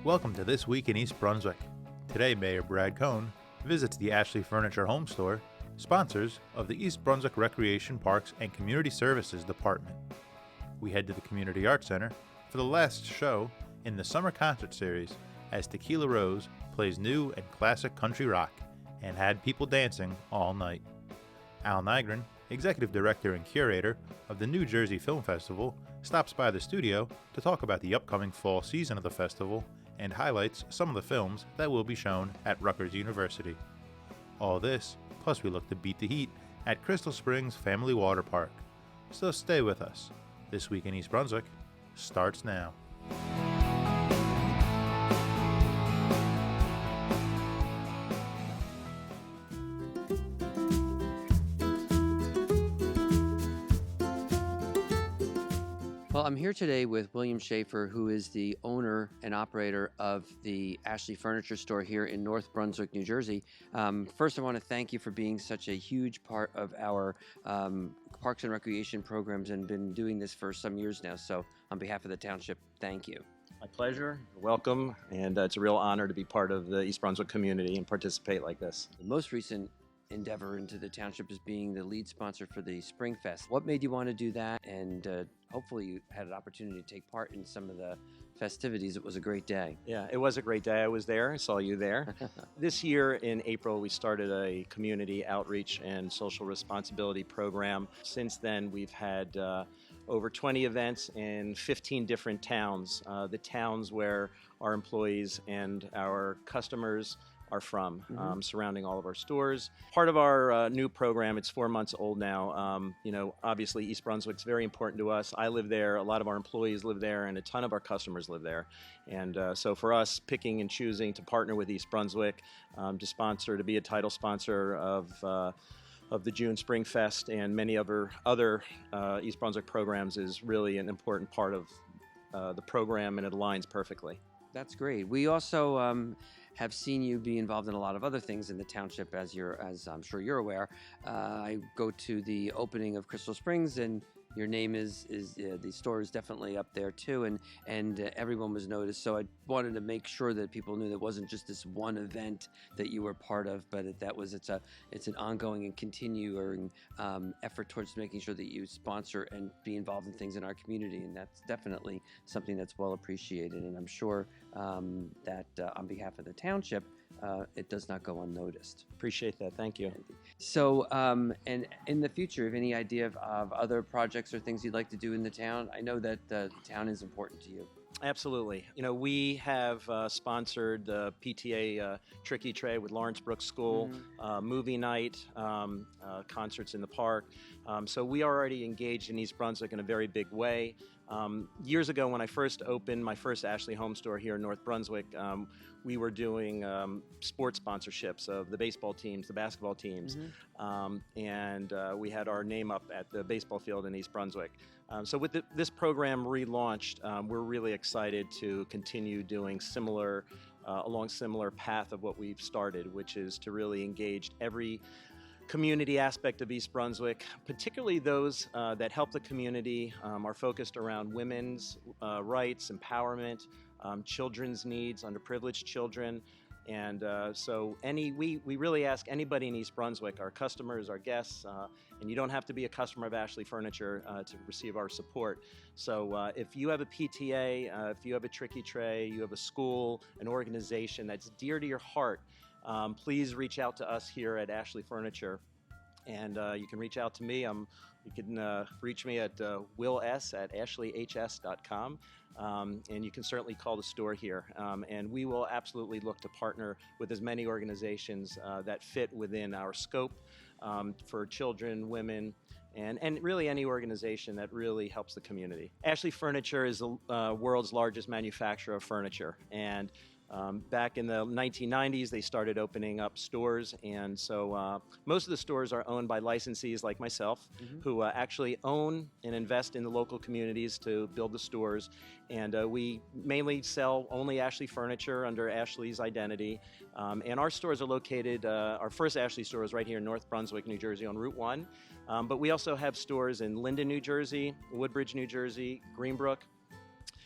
Welcome to This Week in East Brunswick. Today, Mayor Brad Cohn visits the Ashley Furniture Home Store, sponsors of the East Brunswick Recreation Parks and Community Services Department. We head to the Community Arts Center for the last show in the summer concert series as Tequila Rose plays new and classic country rock and had people dancing all night. Al Nygren, Executive Director and Curator of the New Jersey Film Festival, stops by the studio to talk about the upcoming fall season of the festival and highlights some of the films that will be shown at Rutgers University. All this, plus we look to beat the heat at Crystal Springs Family Water Park. So stay with us. This Week in East Brunswick starts now. Well, I'm here today with William Schaefer, who is the owner and operator of the Ashley Furniture Store here in North Brunswick, New Jersey. First, I want to thank you for being such a huge part of our Parks and Recreation programs and been doing this for some years now. So on behalf of the township, thank you. My pleasure. Welcome. And it's a real honor to be part of the East Brunswick community and participate like this. The most recent endeavor into the township is being the lead sponsor for the Spring Fest. What made you want to do that? And hopefully you had an opportunity to take part in some of the festivities. It was a great day. Yeah, it was a great day. I was there. I saw you there. This year in April, we started a community outreach and social responsibility program. Since then, we've had over 20 events in 15 different towns, the towns where our employees and our customers are from, surrounding all of our stores. Part of our new program, it's 4 months old now. Obviously East Brunswick's very important to us. I live there, a lot of our employees live there, and a ton of our customers live there. And so for us, picking and choosing to partner with East Brunswick, to be a title sponsor of the June Spring Fest and many other East Brunswick programs is really an important part of the program, and it aligns perfectly. That's great. We also have seen you be involved in a lot of other things in the township, as I'm sure you're aware. I go to the opening of Crystal Springs, and your name is the store is definitely up there too, and everyone was noticed. So I wanted to make sure that people knew that it wasn't just this one event that you were part of, but it's an ongoing and continuing effort towards making sure that you sponsor and be involved in things in our community, and that's definitely something that's well appreciated. And I'm sure that on behalf of the township, it does not go unnoticed. Appreciate that. Thank you. So, and in the future, have any idea of other projects or things you'd like to do in the town? I know that the town is important to you. Absolutely. We have sponsored the PTA Tricky Tray with Lawrence Brooks School, movie night, concerts in the park. So we are already engaged in East Brunswick in a very big way. Years ago, when I first opened my first Ashley Home Store here in North Brunswick, we were doing sports sponsorships of the baseball teams, the basketball teams, and we had our name up at the baseball field in East Brunswick. So with this program relaunched, we're really excited to continue doing along similar path of what we've started, which is to really engage every community aspect of East Brunswick, particularly those that help the community, are focused around women's rights, empowerment, children's needs, underprivileged children. And so we really ask anybody in East Brunswick, our customers, our guests, and you don't have to be a customer of Ashley Furniture to receive our support. So if you have a PTA, if you have a Tricky Tray, you have a school, an organization that's dear to your heart, please reach out to us here at Ashley Furniture. And you can reach out to me. You can reach me at wills@ashleyhs.com. And you can certainly call the store here. And we will absolutely look to partner with as many organizations that fit within our scope for children, women, and really any organization that really helps the community. Ashley Furniture is the world's largest manufacturer of furniture. And back in the 1990s, they started opening up stores, and so most of the stores are owned by licensees like myself, who actually own and invest in the local communities to build the stores. And we mainly sell only Ashley Furniture under Ashley's identity. And our stores are located, our first Ashley store is right here in North Brunswick, New Jersey on Route 1. But we also have stores in Linden, New Jersey, Woodbridge, New Jersey, Greenbrook,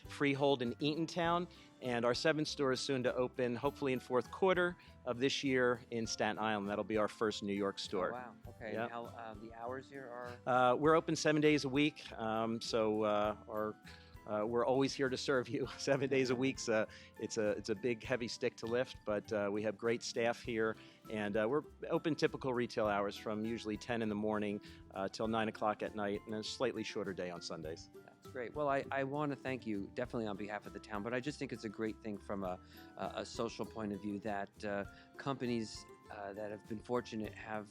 Freehold, and Eatontown. And our 7th store is soon to open, hopefully in 4th quarter of this year in Staten Island. That'll be our first New York store. Oh, wow. Okay. Yep. And how the hours here are? We're open 7 days a week, we're always here to serve you 7 days a week. So it's a big, heavy stick to lift, but we have great staff here, and we're open typical retail hours from usually 10 in the morning till 9 o'clock at night, and a slightly shorter day on Sundays. That's great. Well, I want to thank you definitely on behalf of the town, but I just think it's a great thing from a social point of view that companies that have been fortunate have,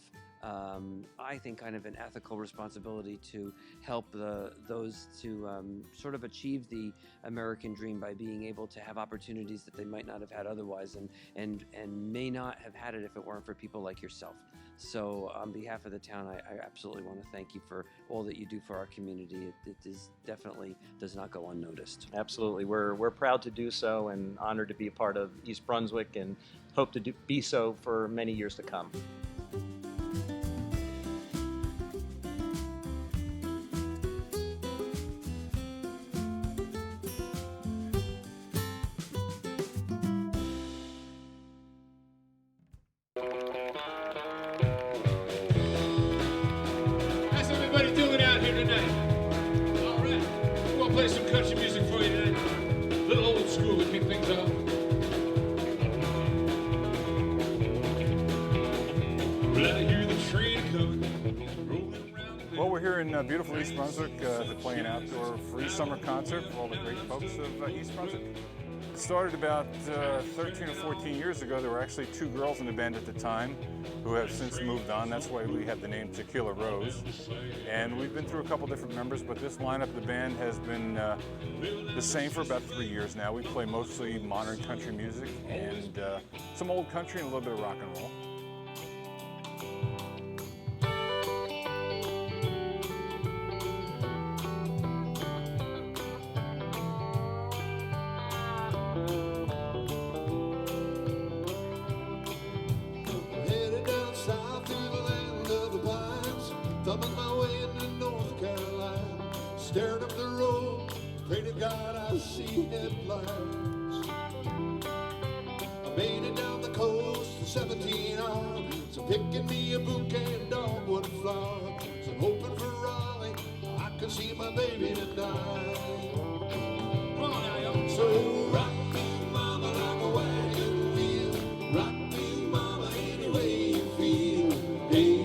I think, kind of an ethical responsibility to help those to sort of achieve the American dream by being able to have opportunities that they might not have had otherwise, and may not have had it if it weren't for people like yourself. So on behalf of the town, I absolutely want to thank you for all that you do for our community. It is definitely does not go unnoticed. Absolutely. We're proud to do so and honored to be a part of East Brunswick, and hope to be so for many years to come. How's everybody doing out here tonight? All right. We're going to play some country music for you tonight. A little old school to kick things off. Well, I hear the train coming, rolling around the bend. Well, we're here in beautiful East Brunswick to play an outdoor free summer concert for all the great folks of East Brunswick. It started about 13 or 14 years ago. There were actually 2 girls in the band at the time who have since moved on. That's why we have the name Tequila Rose. And we've been through a couple different members, but this lineup of the band has been the same for about 3 years now. We play mostly modern country music and some old country and a little bit of rock and roll. Headed down south to the land of the pines, thumbing my way into North Carolina, staring up the road, pray to God I see headlights. I made it down the coast in 17 hours, so picking me a bouquet of dogwood flowers. So I'm hoping for Raleigh, I can see my baby tonight. Come on now, y'all. So rock me, mama, like a wagon wheel. Rock me, mama, any way you feel. Hey,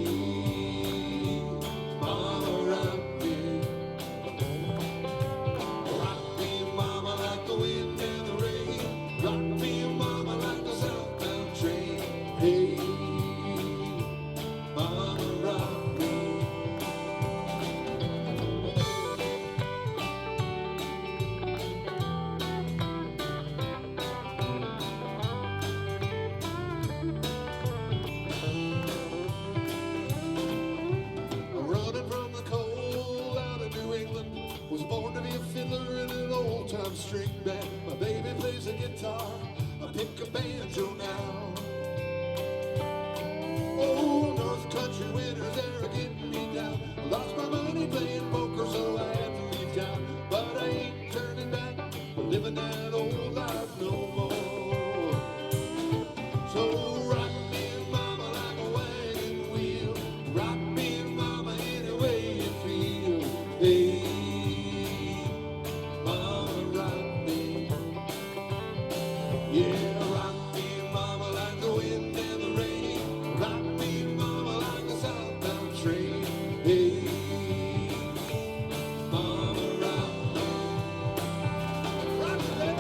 mama, rock me. Rock me, mama, like the wind and the rain. Rock me, mama, like a southbound train. Hey, mama, rock me. I'm running from the cold out of New England. Was born to be a fiddler in an old-time string band. My baby plays a guitar, I pick a banjo now. Oh, North Country winters, they're getting me down. I lost my money playing poker, so I had to leave town. But I ain't turning back, living that old life no more. So rock me, mama, like a wagon wheel. Rock me, mama, any way you feel. Hey, mama, rock me. Yeah, rock me, mama, like the wind and the rain. Rock me, mama, like a southbound train. Hey, mama, rock me. Rock me.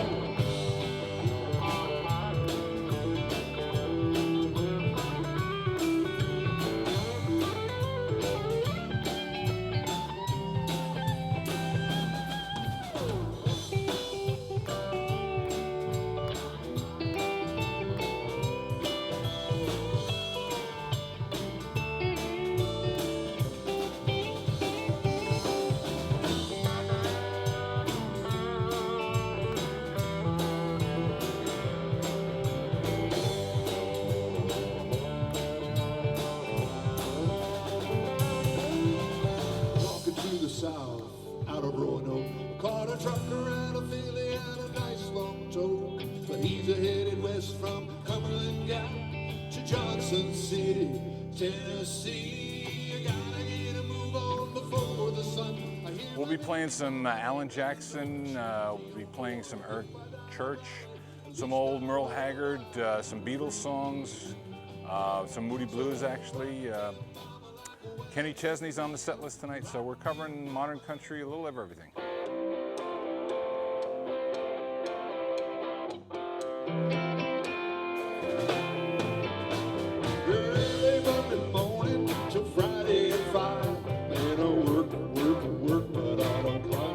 Walking to the south, out of Roanoke, caught a trucker and a filly and a nice long tow. Tennessee. You gotta get a move on before the sun. We'll be playing some Alan Jackson, we'll be playing some Eric Church, some old Merle Haggard, some Beatles songs, some Moody Blues actually. Kenny Chesney's on the set list tonight, so we're covering modern country, a little of everything. Early Monday morning till Friday at 5. Man, I work, but I don't cry.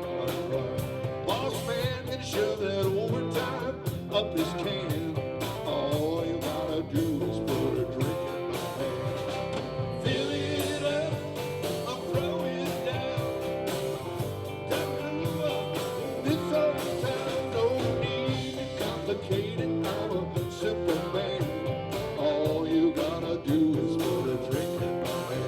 Boss man can shove that overtime up his can. All you gotta do is put a drink in my hand. Fill it up, I'll throw it down. Come up, this old town, no need to complicate it. I'm a simple man. All you gotta do is put a drink in my hand.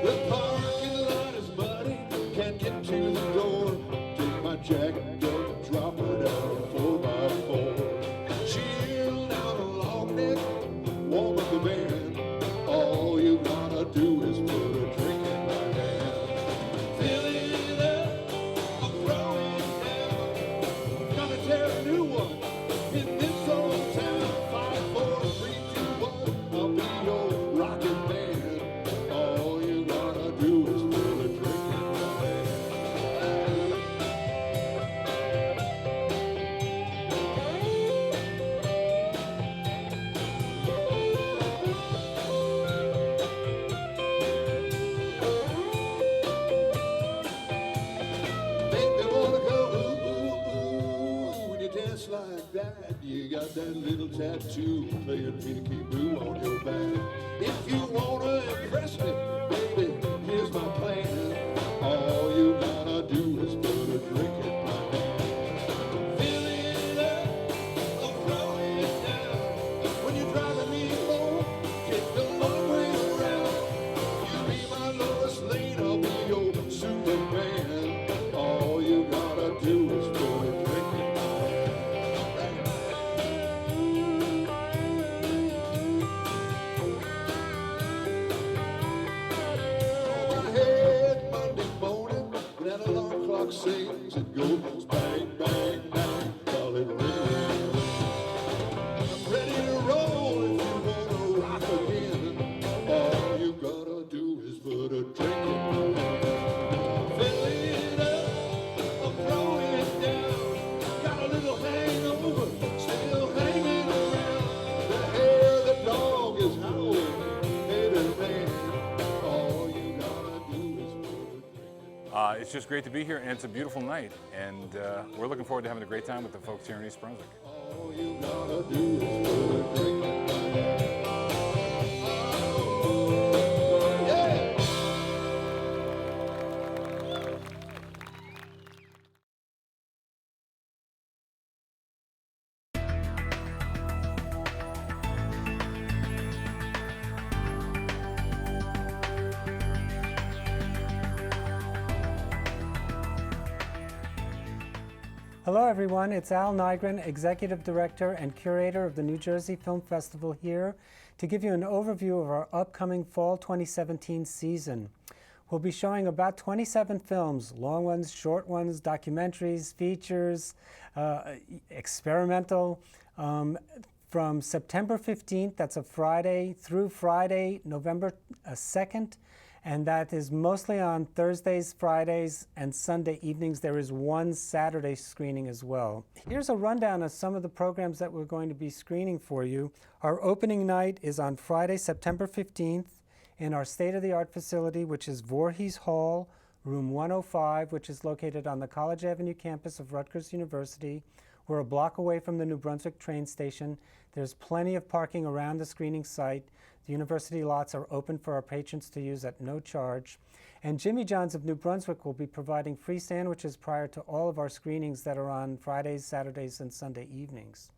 The parking lot is muddy, can't get to the door. Take my jacket up, drop it down a 4x4. Chill down a long neck, warm up the band. All you gotta do is put a drink in my hand. Fill it up, I'll throw it down. Gonna tear a new one in this old town. 5, 4, 3, 2, 1. I'll be your rockin' man. All you gotta do is put a drink in my hand. Make me wanna go ooh, ooh, ooh. When you dance like that, you got that little tattoo playing peekaboo on your back. If you wanna impress me, baby, here's my plan. All you gotta do is put a drink in my hand. Fill it up, I'll throw it down. When you're driving me home, take the long way around. You be my Lois Lane, I'll be your Superman. All you gotta do is put a drink in my hand. On my head Monday morning, when that alarm clock sings, it goes bang, bang, bang, call it ring. I'm ready to roll if you wanna rock again. All you gotta do is put a drink in my hand. Fill it up, I'll throw it down. Got a little hangover, still hanging around. The hair, the dog is howling, baby man. All you gotta do is put a drink in. It's just great to be here, and it's a beautiful night, and we're looking forward to having a great time with the folks here in East Brunswick. All you gotta do is put a drink in my hand. Oh, yeah. Hello everyone, it's Al Nygren, Executive Director and Curator of the New Jersey Film Festival here to give you an overview of our upcoming Fall 2017 season. We'll be showing about 27 films, long ones, short ones, documentaries, features, experimental, from September 15th, that's a Friday, through Friday, November 2nd, and that is mostly on Thursdays, Fridays, and Sunday evenings. There is one Saturday screening as well. Here's a rundown of some of the programs that we're going to be screening for you. Our opening night is on Friday, September 15th in our state-of-the-art facility, which is Voorhees Hall, room 105, which is located on the College Avenue campus of Rutgers University. We're a block away from the New Brunswick train station. There's plenty of parking around the screening site. The university lots are open for our patrons to use at no charge. And Jimmy John's of New Brunswick will be providing free sandwiches prior to all of our screenings that are on Fridays, Saturdays, and Sunday evenings.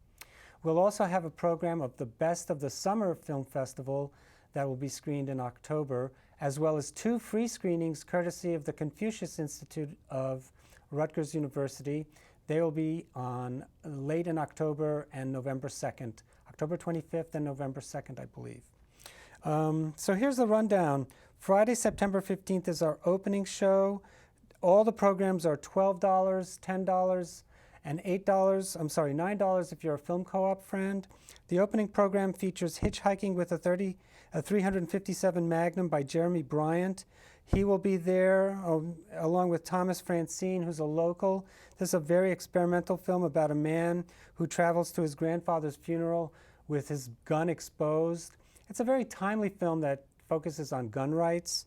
We'll also have a program of the best of the Summer Film Festival that will be screened in October, as well as 2 free screenings courtesy of the Confucius Institute of Rutgers University. They will be on late in October and November 2nd, October 25th and November 2nd, I believe. So here's the rundown. Friday, September 15th is our opening show. All the programs are $12, $10, and $8. I'm sorry, $9 if you're a film co-op friend. The opening program features Hitchhiking with a 357 Magnum by Jeremy Bryant. He will be there along with Thomas Francine, who's a local. This is a very experimental film about a man who travels to his grandfather's funeral with his gun exposed. It's a very timely film that focuses on gun rights.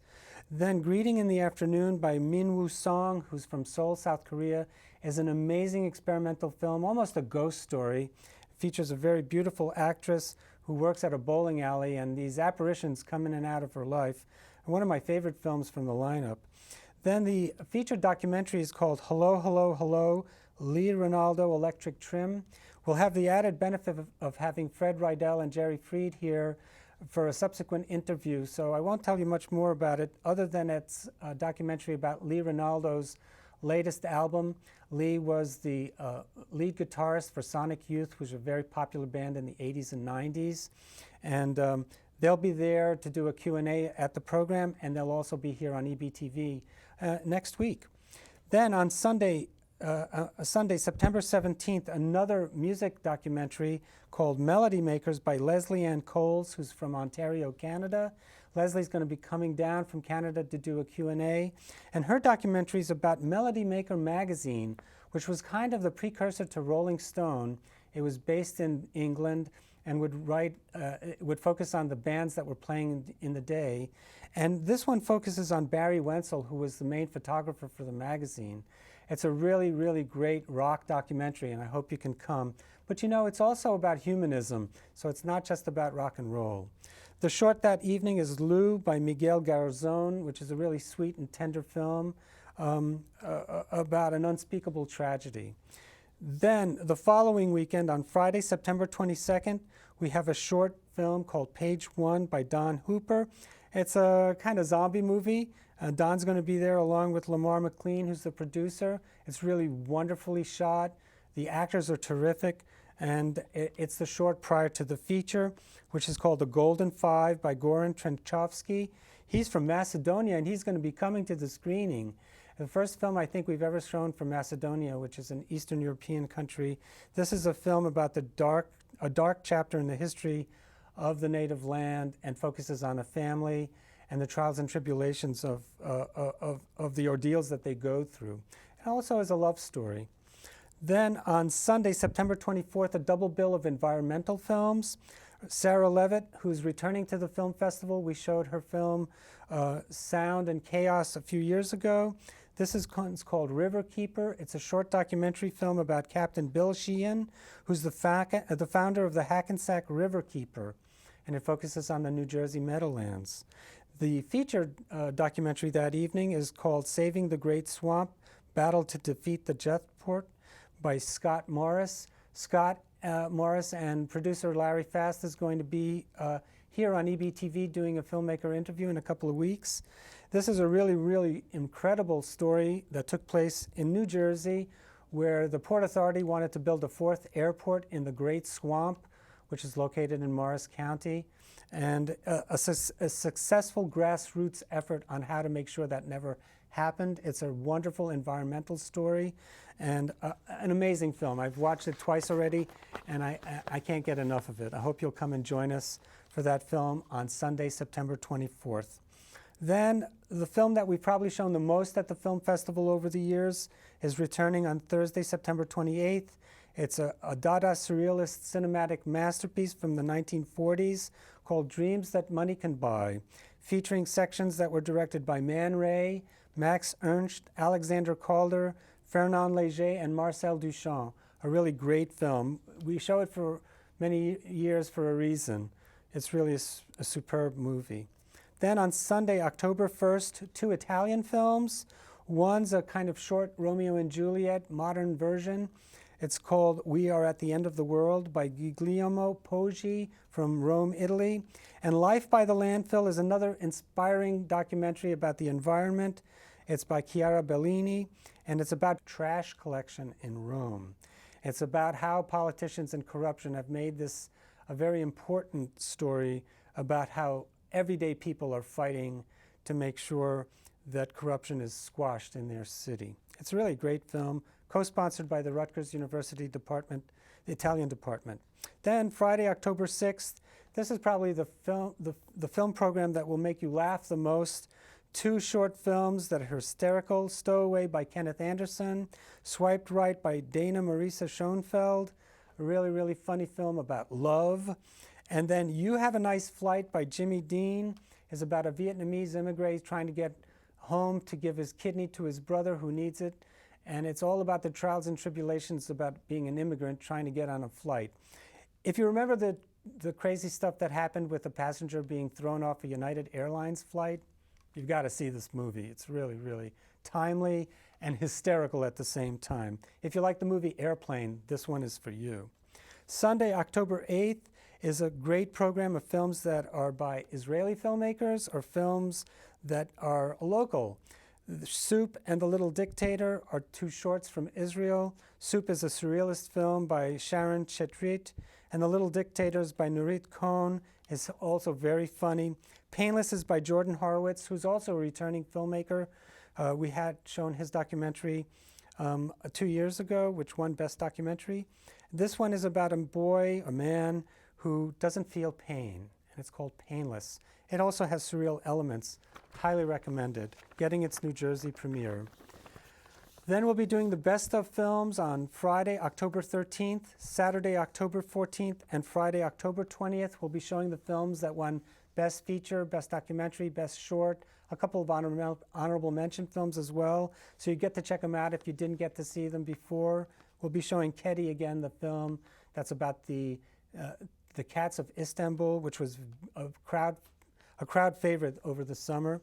Then Greeting in the Afternoon by Min Woo Song, who's from Seoul, South Korea, is an amazing experimental film, almost a ghost story. It features a very beautiful actress who works at a bowling alley, and these apparitions come in and out of her life. One of my favorite films from the lineup. Then the featured documentary is called Hello, Hello, Hello, Lee Ronaldo Electric Trim. We'll have the added benefit of having Fred Rydell and Jerry Fried here for a subsequent interview, so I won't tell you much more about it other than it's a documentary about Lee Ronaldo's latest album. Lee was the lead guitarist for Sonic Youth, which was a very popular band in the 80s and 90s. And they'll be there to do a Q&A at the program, and they'll also be here on EBTV next week. Then on Sunday, September 17th, another music documentary called Melody Makers by Leslie Ann Coles, who's from Ontario, Canada. Leslie's going to be coming down from Canada to do a Q&A. And her documentary is about Melody Maker magazine, which was kind of the precursor to Rolling Stone. It was based in England and would focus on the bands that were playing in the day. And this one focuses on Barry Wenzel, who was the main photographer for the magazine. It's a really, really great rock documentary, and I hope you can come. But you know, it's also about humanism, so it's not just about rock and roll. The short that evening is Lou by Miguel Garzón, which is a really sweet and tender film about an unspeakable tragedy. Then the following weekend, on Friday, September 22nd, we have a short film called Page One by Don Hooper. It's a kind of zombie movie. Don's going to be there along with Lamar McLean, who's the producer. It's really wonderfully shot. The actors are terrific, and it's the short prior to the feature, which is called The Golden Five by Goran Trenchovsky. He's from Macedonia, and he's going to be coming to the screening. The first film I think we've ever shown from Macedonia, which is an Eastern European country. This is a film about a dark chapter in the history of the native land, and focuses on a family and the trials and tribulations of the ordeals that they go through. It also is a love story. Then on Sunday, September 24th, a double bill of environmental films. Sarah Levitt, who's returning to the film festival. We showed her film Sound and Chaos a few years ago. This is called Riverkeeper. It's a short documentary film about Captain Bill Sheehan, who's the founder of the Hackensack Riverkeeper, and it focuses on the New Jersey Meadowlands. The featured documentary that evening is called Saving the Great Swamp, Battle to Defeat the Jetport by Scott Morris. Scott Morris and producer Larry Fast is going to be here on EBTV doing a filmmaker interview in a couple of weeks. This is a really, really incredible story that took place in New Jersey, where the Port Authority wanted to build a fourth airport in the Great Swamp, which is located in Morris County, and a successful grassroots effort on how to make sure that never happened. It's a wonderful environmental story and an amazing film. I've watched it twice already, and I can't get enough of it. I hope you'll come and join us for that film on Sunday, September 24th. Then the film that we've probably shown the most at the film festival over the years is returning on Thursday, September 28th. It's a Dada surrealist cinematic masterpiece from the 1940s called Dreams That Money Can Buy, featuring sections that were directed by Man Ray, Max Ernst, Alexander Calder, Fernand Léger, and Marcel Duchamp. A really great film. We show it for many years for a reason. It's really a superb movie. Then on Sunday, October 1st, 2 Italian films. One's a kind of short Romeo and Juliet modern version. It's called We Are at the End of the World by Guglielmo Poggi from Rome, Italy. And Life by the Landfill is another inspiring documentary about the environment. It's by Chiara Bellini. and it's about trash collection in Rome. It's about how politicians and corruption have made this a very important story about how everyday people are fighting to make sure that corruption is squashed in their city. It's a really great film, co-sponsored by the Rutgers University Department, the Italian department. Then Friday, October 6th, this is probably the film program that will make you laugh the most. 2 short films that are hysterical: Stowaway by Kenneth Anderson, Swiped Right by Dana Marisa Schoenfeld, a really, really funny film about love. And then You Have a Nice Flight by Jimmy Dean is about a Vietnamese immigrant trying to get home to give his kidney to his brother who needs it. And it's all about the trials and tribulations about being an immigrant trying to get on a flight. If you remember the crazy stuff that happened with a passenger being thrown off a United Airlines flight, you've got to see this movie. It's really, really timely and hysterical at the same time. If you like the movie Airplane, this one is for you. Sunday, October 8th, is a great program of films that are by Israeli filmmakers or films that are local. Soup and the Little Dictator are 2 shorts from Israel. Soup is a surrealist film by Sharon Chetrit, and The Little Dictators by Nurit Cohn is also very funny. Painless is by Jordan Horowitz, who's also a returning filmmaker. We had shown his documentary 2 years ago, which won Best Documentary. This one is about a man who doesn't feel pain, and it's called Painless. It also has surreal elements. Highly recommended. Getting its New Jersey premiere. Then we'll be doing the best of films on Friday, October 13th, Saturday, October 14th, and Friday, October 20th. We'll be showing the films that won Best Feature, Best Documentary, Best Short, a couple of honorable mention films as well. So you get to check them out if you didn't get to see them before. We'll be showing Kedi again, the film that's about the Cats of Istanbul, which was a crowd favorite over the summer.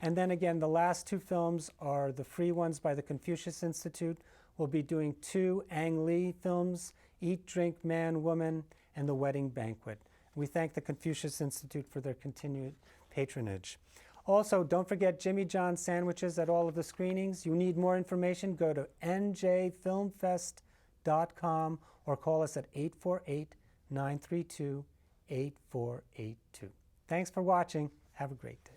And then again, the last 2 films are the free ones by the Confucius Institute. We'll be doing 2 Ang Lee films, Eat, Drink, Man, Woman, and The Wedding Banquet. We thank the Confucius Institute for their continued patronage. Also, don't forget Jimmy John's sandwiches at all of the screenings. You need more information, go to njfilmfest.com or call us at 848-932-8482. Thanks for watching. Have a great day.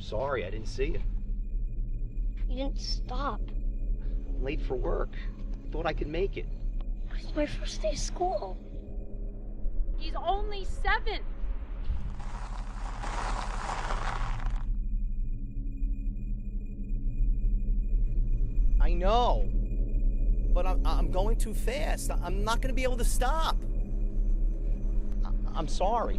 Sorry, I didn't see you. You didn't stop. I'm late for work. Thought I could make it. It's my first day of school. He's only 7. I know, but I'm going too fast. I'm not going to be able to stop. I'm sorry.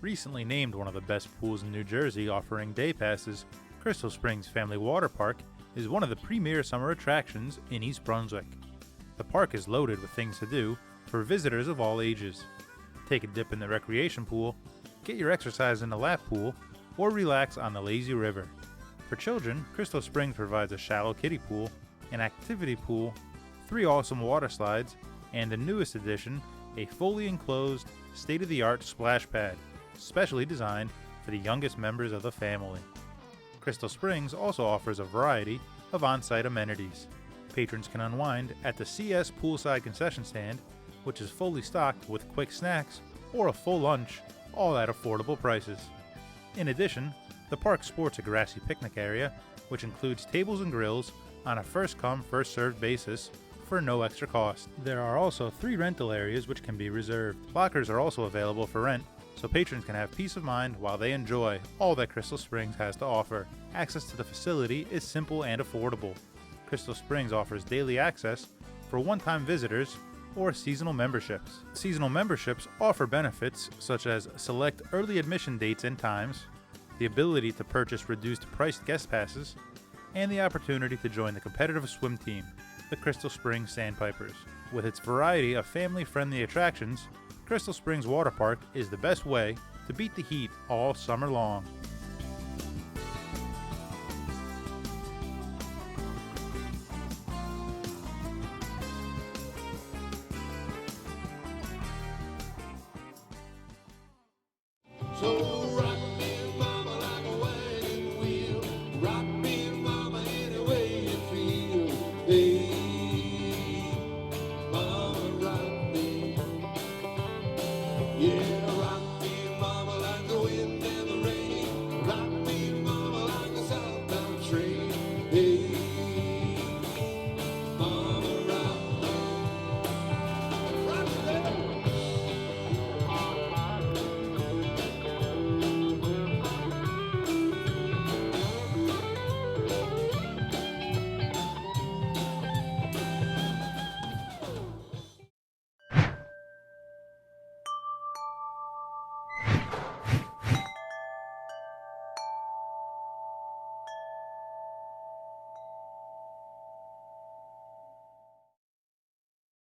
Recently named one of the best pools in New Jersey offering day passes, Crystal Springs Family Water Park is one of the premier summer attractions in East Brunswick. The park is loaded with things to do for visitors of all ages. Take a dip in the recreation pool, get your exercise in the lap pool, or relax on the lazy river. For children, Crystal Springs provides a shallow kiddie pool, an activity pool, 3 awesome water slides, and the newest addition, a fully enclosed, state-of-the-art splash pad, specially designed for the youngest members of the family. Crystal Springs also offers a variety of on-site amenities. Patrons can unwind at the CS Poolside Concession Stand, which is fully stocked with quick snacks or a full lunch, all at affordable prices. In addition, the park sports a grassy picnic area, which includes tables and grills on a first-come, first-served basis for no extra cost. There are also 3 rental areas which can be reserved. Lockers are also available for rent, so patrons can have peace of mind while they enjoy all that Crystal Springs has to offer. Access to the facility is simple and affordable. Crystal Springs offers daily access for one-time visitors or seasonal memberships. Seasonal memberships offer benefits such as select early admission dates and times, the ability to purchase reduced-priced guest passes, and the opportunity to join the competitive swim team, the Crystal Springs Sandpipers. With its variety of family-friendly attractions, Crystal Springs Water Park is the best way to beat the heat all summer long. So rock me, mama, like a wagon wheel. Rock me, mama, any way you feel. Hey, mama, rock me. Yeah, rock me, mama, like the wind and the rain. Rock me, mama, like a southbound train. Hey.